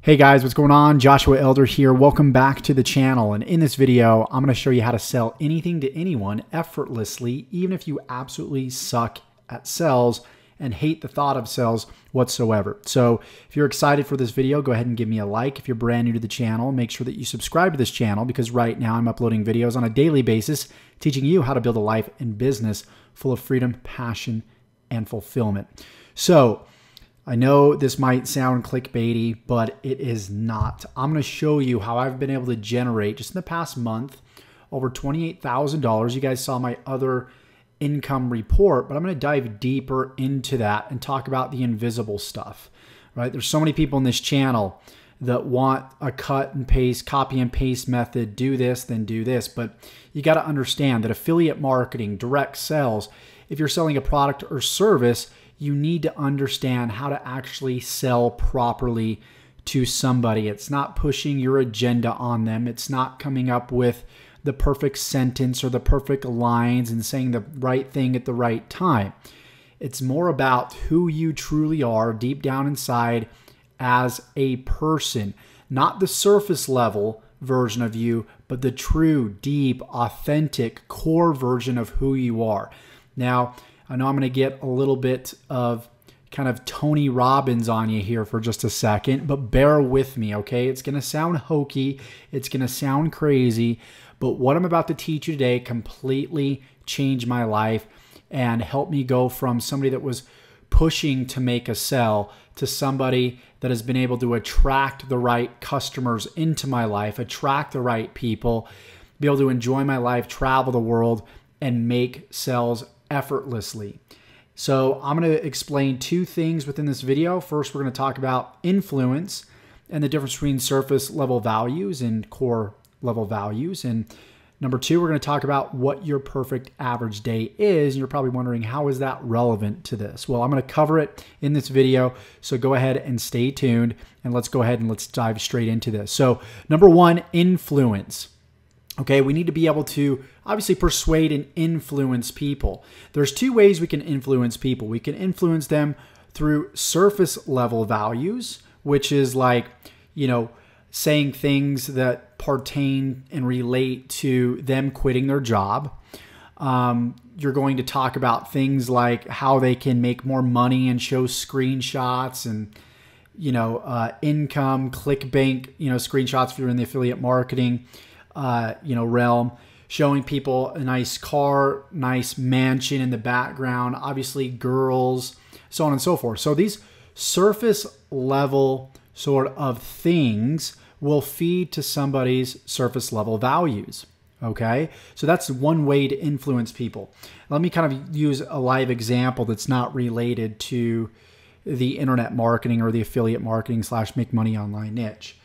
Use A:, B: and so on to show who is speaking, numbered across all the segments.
A: Hey guys, what's going on? Joshua Elder here. Welcome back to the channel. And in this video, I'm going to show you how to sell anything to anyone effortlessly, even if you absolutely suck at sales and hate the thought of sales whatsoever. So if you're excited for this video, go ahead and give me a like. If you're brand new to the channel, make sure that you subscribe to this channel because right now I'm uploading videos on a daily basis teaching you how to build a life and business full of freedom, passion, and fulfillment. So I know this might sound clickbaity, but it is not. I'm going to show you how I've been able to generate, just in the past month, over $28,000. You guys saw my other income report, but I'm going to dive deeper into that and talk about the invisible stuff, right? There's so many people in this channel that want a cut and paste, copy and paste method, do this, then do this. But you got to understand that affiliate marketing, direct sales, if you're selling a product or service, you need to understand how to actually sell properly to somebody. It's not pushing your agenda on them. It's not coming up with the perfect sentence or the perfect lines and saying the right thing at the right time. It's more about who you truly are deep down inside as a person, not the surface level version of you, but the true, deep, authentic, core version of who you are. Now, I know I'm going to get a little bit of kind of Tony Robbins on you here for just a second, but bear with me, okay? It's going to sound hokey. It's going to sound crazy, but what I'm about to teach you today completely changed my life and helped me go from somebody that was pushing to make a sell to somebody that has been able to attract the right customers into my life, attract the right people, be able to enjoy my life, travel the world, and make sales effortlessly. So I'm going to explain two things within this video. First, we're going to talk about influence and the difference between surface level values and core level values. And number two, we're going to talk about what your perfect average day is. And you're probably wondering, how is that relevant to this? Well, I'm going to cover it in this video. So go ahead and stay tuned and let's go ahead and let's dive straight into this. So number one, influence. Okay, we need to be able to obviously persuade and influence people. There's two ways we can influence people. We can influence them through surface level values, which is like, saying things that pertain and relate to them quitting their job. You're going to talk about things like how they can make more money and show screenshots and income, ClickBank, screenshots if you're in the affiliate marketing realm, showing people a nice car, nice mansion in the background, obviously girls, so on and so forth. So these surface level sort of things will feed to somebody's surface level values. Okay, so that's one way to influence people. Let me kind of use a live example that's not related to the internet marketing or the affiliate marketing / make money online niche.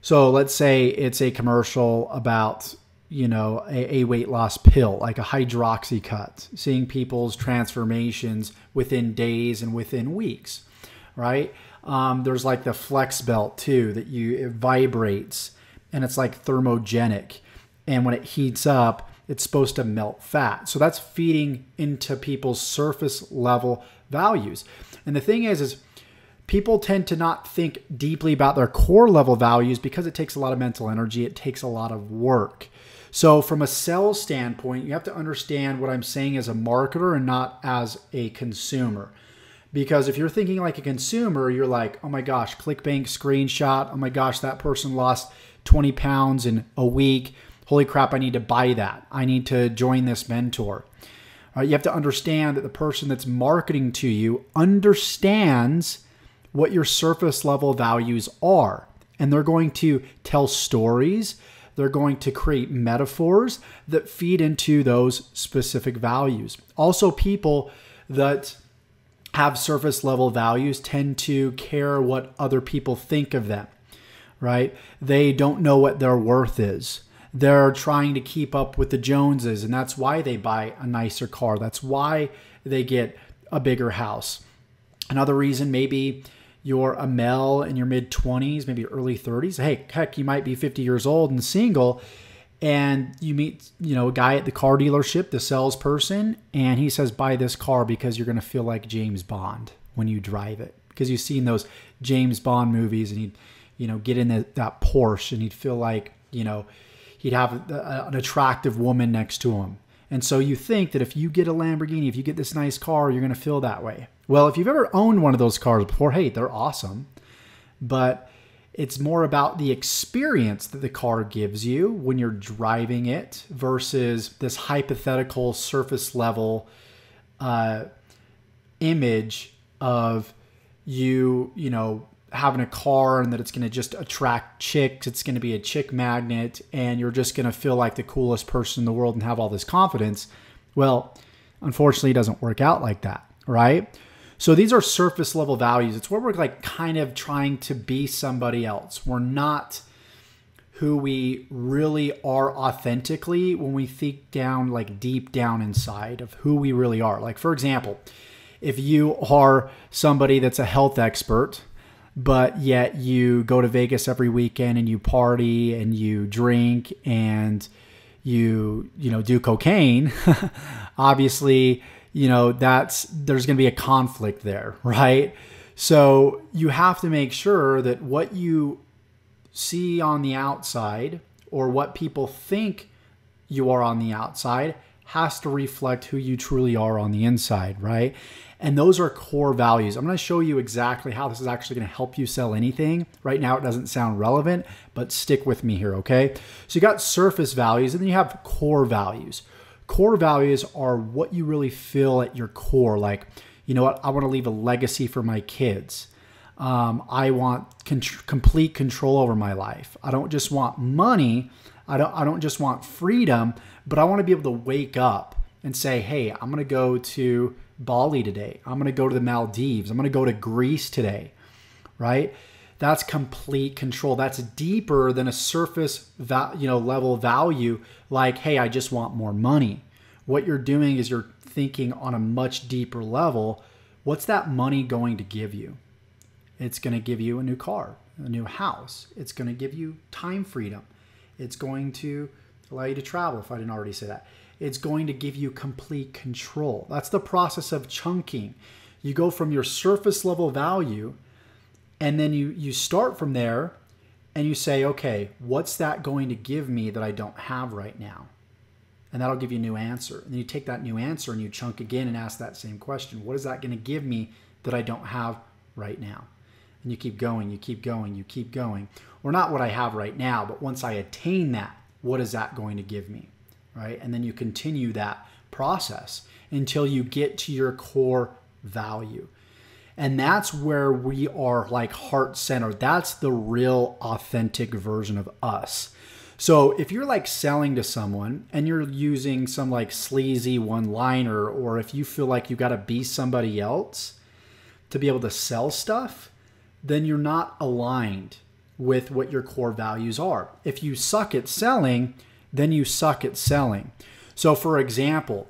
A: So let's say it's a commercial about, a weight loss pill, like a hydroxy cut, seeing people's transformations within days and within weeks, right? There's like the flex belt too, that it vibrates and it's like thermogenic. And when it heats up, it's supposed to melt fat. So that's feeding into people's surface level values. And the thing is people tend to not think deeply about their core level values because it takes a lot of mental energy. It takes a lot of work. So from a sales standpoint, you have to understand what I'm saying as a marketer and not as a consumer. Because if you're thinking like a consumer, you're like, oh my gosh, ClickBank screenshot. Oh my gosh, that person lost 20 pounds in a week. Holy crap, I need to buy that. I need to join this mentor. You have to understand that the person that's marketing to you understands what your surface level values are. And they're going to tell stories. They're going to create metaphors that feed into those specific values. Also, people that have surface level values tend to care what other people think of them, right? They don't know what their worth is. They're trying to keep up with the Joneses, and that's why they buy a nicer car. That's why they get a bigger house. Another reason, maybe you're a male in your mid-20s, maybe early 30s. Hey, heck, you might be 50 years old and single, and you meet, a guy at the car dealership, the salesperson, and he says, buy this car because you're going to feel like James Bond when you drive it. Because you've seen those James Bond movies, and he get in that Porsche, and he'd feel like, he'd have an attractive woman next to him. And so you think that if you get a Lamborghini, if you get this nice car, you're going to feel that way. Well, if you've ever owned one of those cars before, hey, they're awesome. But it's more about the experience that the car gives you when you're driving it versus this hypothetical surface level image of you having a car and that it's going to just attract chicks. It's going to be a chick magnet and you're just going to feel like the coolest person in the world and have all this confidence. Well, unfortunately, it doesn't work out like that, right? So these are surface level values. It's where we're like kind of trying to be somebody else. We're not who we really are authentically when we think down, like deep down inside of who we really are. Like, for example, if you are somebody that's a health expert, but yet you go to Vegas every weekend and you party and you drink and you do cocaine, obviously, there's going to be a conflict there, right? So you have to make sure that what you see on the outside or what people think you are on the outside has to reflect who you truly are on the inside, right? And those are core values. I'm going to show you exactly how this is actually going to help you sell anything. Right now, it doesn't sound relevant, but stick with me here, okay? So you got surface values, and then you have core values. Core values are what you really feel at your core. Like, you know what? I want to leave a legacy for my kids. I want complete control over my life. I don't just want money. I don't just want freedom, but I want to be able to wake up and say, hey, I'm going to go to Bali today. I'm going to go to the Maldives. I'm going to go to Greece today, right? That's complete control. That's deeper than a surface level value like, hey, I just want more money. What you're doing is you're thinking on a much deeper level. What's that money going to give you? It's going to give you a new car, a new house. It's going to give you time freedom. It's going to allow you to travel, if I didn't already say that. It's going to give you complete control. That's the process of chunking. You go from your surface level value, and then you start from there, and you say, okay, what's that going to give me that I don't have right now? And that'll give you a new answer. And then you take that new answer and you chunk again and ask that same question. What is that going to give me that I don't have right now? And you keep going, you keep going, you keep going. Or not what I have right now, but once I attain that, what is that going to give me, right? And then you continue that process until you get to your core value. And that's where we are like heart-centered. That's the real authentic version of us. So if you're like selling to someone and you're using some like sleazy one-liner, or if you feel like you got to be somebody else to be able to sell stuff, then you're not aligned with what your core values are. If you suck at selling, then you suck at selling. So for example,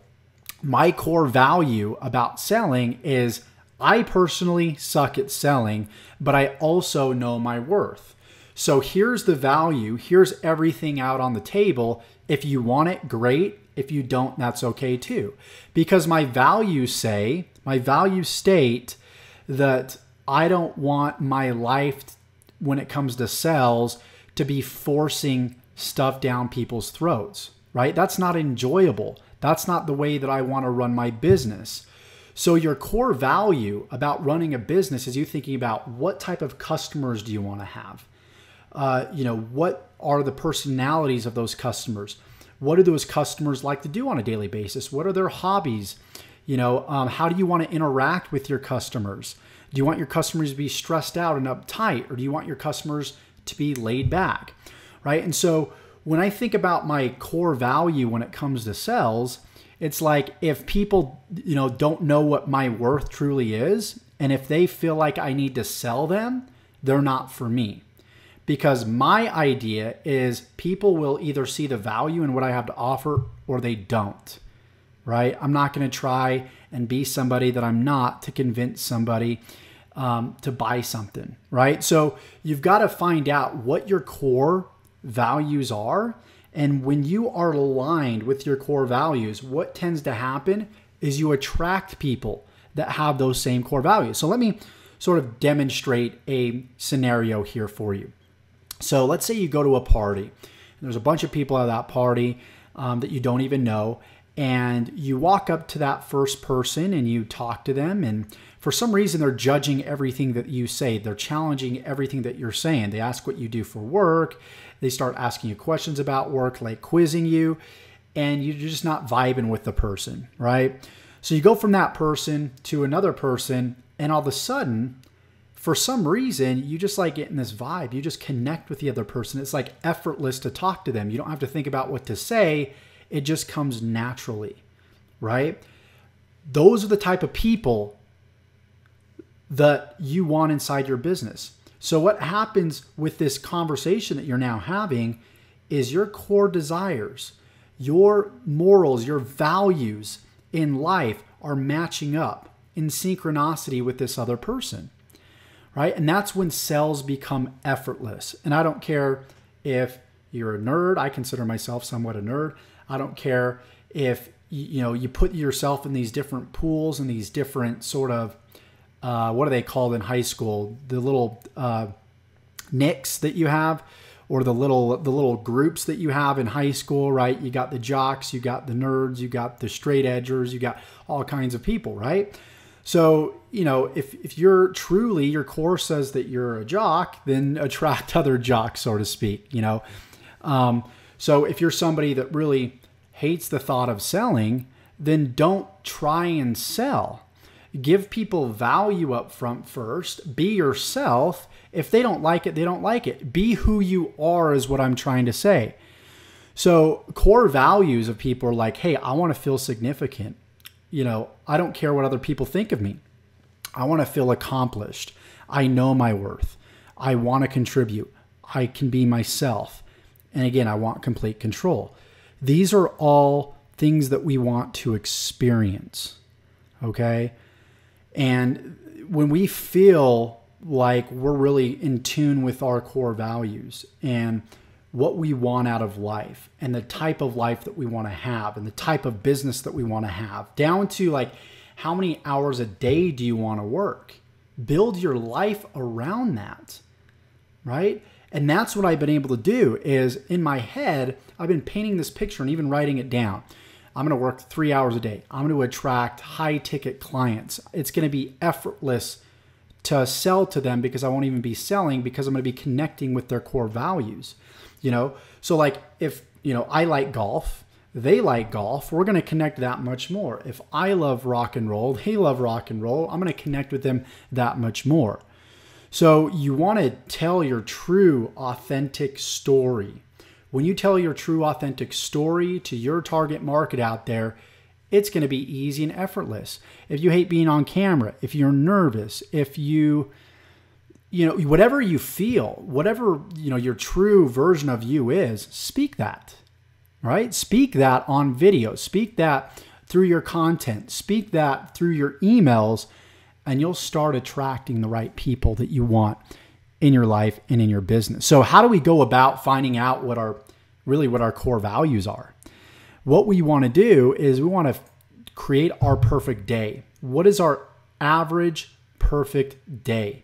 A: my core value about selling is I personally suck at selling, but I also know my worth. So here's the value. Here's everything out on the table. If you want it, great. If you don't, that's okay too. Because my values state that I don't want my life when it comes to sales to be forcing stuff down people's throats, right? That's not enjoyable. That's not the way that I want to run my business. So your core value about running a business is you thinking about what type of customers do you want to have? What are the personalities of those customers? What do those customers like to do on a daily basis? What are their hobbies? How do you want to interact with your customers? Do you want your customers to be stressed out and uptight, or do you want your customers to be laid back, right? And so when I think about my core value when it comes to sales, it's like if people, don't know what my worth truly is, and if they feel like I need to sell them, they're not for me. Because my idea is people will either see the value in what I have to offer or they don't, right? I'm not going to try and be somebody that I'm not to convince somebody to buy something, right? So you've got to find out what your core values are. And when you are aligned with your core values, what tends to happen is you attract people that have those same core values. So let me sort of demonstrate a scenario here for you. So let's say you go to a party, and there's a bunch of people at that party that you don't even know, and you walk up to that first person and you talk to them, and for some reason they're judging everything that you say. They're challenging everything that you're saying. They ask what you do for work. They start asking you questions about work, like quizzing you, and you're just not vibing with the person, right? So you go from that person to another person, and all of a sudden, for some reason, you just like get in this vibe. You just connect with the other person. It's like effortless to talk to them. You don't have to think about what to say. It just comes naturally, right? Those are the type of people that you want inside your business. So what happens with this conversation that you're now having is your core desires, your morals, your values in life are matching up in synchronicity with this other person, right? And that's when sales become effortless. And I don't care if you're a nerd. I consider myself somewhat a nerd. I don't care if you put yourself in these different pools and these different sort of what are they called in high school? The little nicks that you have, or the little groups that you have in high school, right? You got the jocks, you got the nerds, you got the straight edgers, you got all kinds of people, right? So, if you're truly, your core says that you're a jock, then attract other jocks, so to speak, So if you're somebody that really hates the thought of selling, then don't try and sell. Give people value up front first. Be yourself. If they don't like it, they don't like it. Be who you are is what I'm trying to say. So core values of people are like, hey, I want to feel significant. I don't care what other people think of me. I want to feel accomplished. I know my worth. I want to contribute. I can be myself. And again, I want complete control. These are all things that we want to experience. Okay? And when we feel like we're really in tune with our core values and what we want out of life and the type of life that we want to have and the type of business that we want to have, down to like how many hours a day do you want to work? Build your life around that, right? And that's what I've been able to do is in my head, I've been painting this picture and even writing it down. I'm going to work 3 hours a day. I'm going to attract high ticket clients. It's going to be effortless to sell to them because I won't even be selling because I'm going to be connecting with their core values. So like if, I like golf, they like golf, we're going to connect that much more. If I love rock and roll, they love rock and roll, I'm going to connect with them that much more. So you want to tell your true, authentic story. When you tell your true, authentic story to your target market out there, it's going to be easy and effortless. If you hate being on camera, if you're nervous, if whatever you feel, whatever, your true version of you is, speak that, right? Speak that on video. Speak that through your content. Speak that through your emails, and you'll start attracting the right people that you want in your life and in your business. So how do we go about finding out what our core values are? What we want to do is we want to create our perfect day. What is our average perfect day,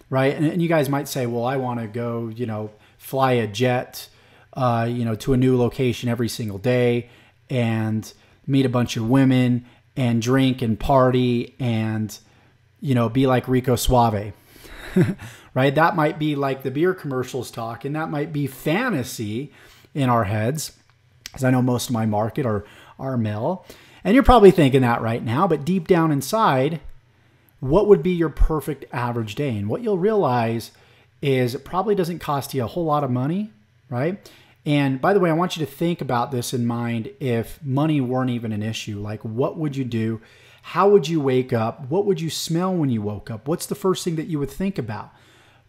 A: right? And you guys might say, well, I want to go, fly a jet, to a new location every single day and meet a bunch of women and drink and party and, be like Rico Suave. Right? That might be like the beer commercials talk, and that might be fantasy in our heads, because I know most of my market are male. And you're probably thinking that right now, but deep down inside, what would be your perfect average day? And what you'll realize is it probably doesn't cost you a whole lot of money, right? And by the way, I want you to think about this in mind. If money weren't even an issue, like what would you do? How would you wake up? What would you smell when you woke up? What's the first thing that you would think about?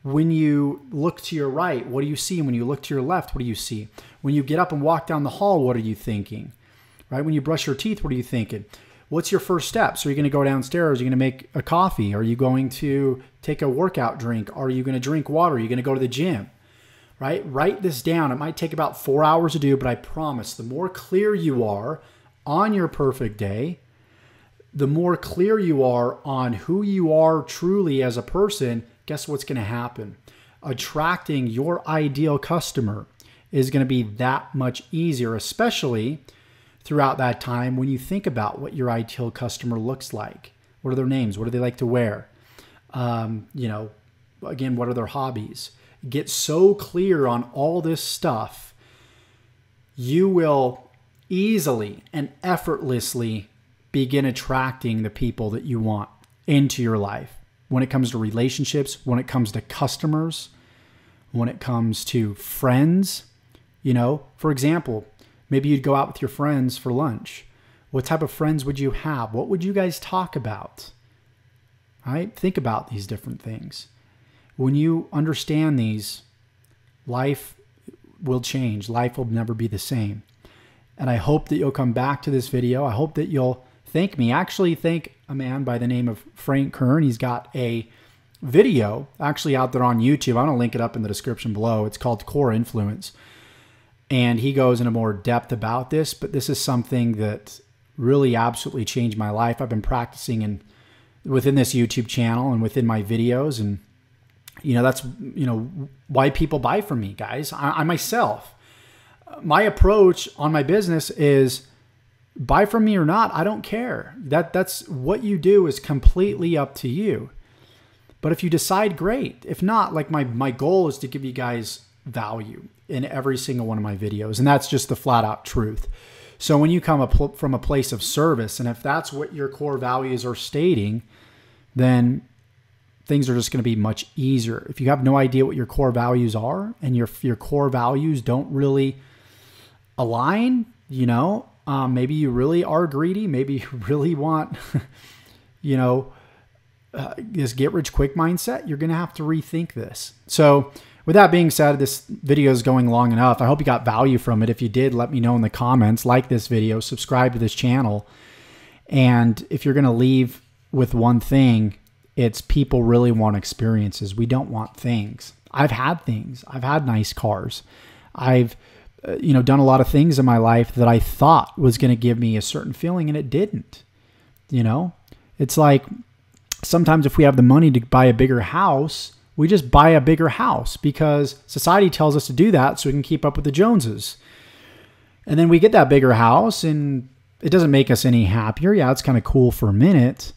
A: When you look to your right, what do you see? When you look to your left, what do you see? When you get up and walk down the hall, what are you thinking? Right? When you brush your teeth, what are you thinking? What's your first steps? Are you going to go downstairs? Are you going to make a coffee? Are you going to take a workout drink? Are you going to drink water? Are you going to go to the gym? Right? Write this down. It might take about 4 hours to do, but I promise the more clear you are on your perfect day, the more clear you are on who you are truly as a person, guess what's going to happen? Attracting your ideal customer is going to be that much easier, especially throughout that time when you think about what your ideal customer looks like. What are their names? What do they like to wear? Again, what are their hobbies? Get so clear on all this stuff, you will easily and effortlessly begin attracting the people that you want into your life. When it comes to relationships, when it comes to customers, when it comes to friends, for example, maybe you'd go out with your friends for lunch. What type of friends would you have? What would you guys talk about? Right? Think about these different things. When you understand these, life will change. Life will never be the same. And I hope that you'll come back to this video. I hope that you'll thank me. Actually, thank a man by the name of Frank Kern. He's got a video actually out there on YouTube. I'm going to link it up in the description below. It's called Core Influence. And he goes into more depth about this, but this is something that really absolutely changed my life. I've been practicing within this YouTube channel and within my videos. And, that's, why people buy from me, guys. I myself, my approach on my business is buy from me or not. I don't care. That's what you do is completely up to you. But if you decide, great. If not, like my goal is to give you guys value in every single one of my videos. And that's just the flat out truth. So when you come from a place of service, and if that's what your core values are stating, then things are just going to be much easier. If you have no idea what your core values are and your core values don't really align, maybe you really are greedy. Maybe you really want, this get rich quick mindset. You're going to have to rethink this. So with that being said, this video is going long enough. I hope you got value from it. If you did, let me know in the comments. Like this video, subscribe to this channel. And if you're going to leave with one thing, it's people really want experiences. We don't want things. I've had things. I've had nice cars. I've done a lot of things in my life that I thought was going to give me a certain feeling, and it didn't. It's like sometimes if we have the money to buy a bigger house, we just buy a bigger house because society tells us to do that so we can keep up with the Joneses. And then we get that bigger house and it doesn't make us any happier. Yeah, it's kind of cool for a minute,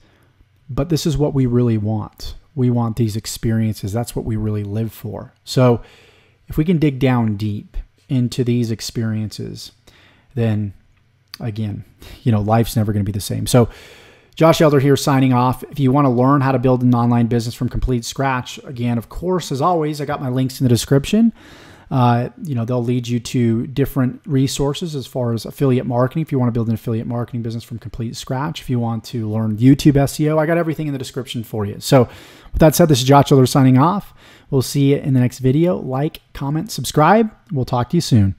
A: but this is what we really want. We want these experiences. That's what we really live for. So if we can dig down deep into these experiences, then again, life's never going to be the same. So Josh Elder here signing off. If you want to learn how to build an online business from complete scratch, again, of course, as always, I got my links in the description. They'll lead you to different resources as far as affiliate marketing. If you want to build an affiliate marketing business from complete scratch, if you want to learn YouTube SEO, I got everything in the description for you. So with that said, this is Josh Elder signing off. We'll see you in the next video. Like, comment, subscribe. We'll talk to you soon.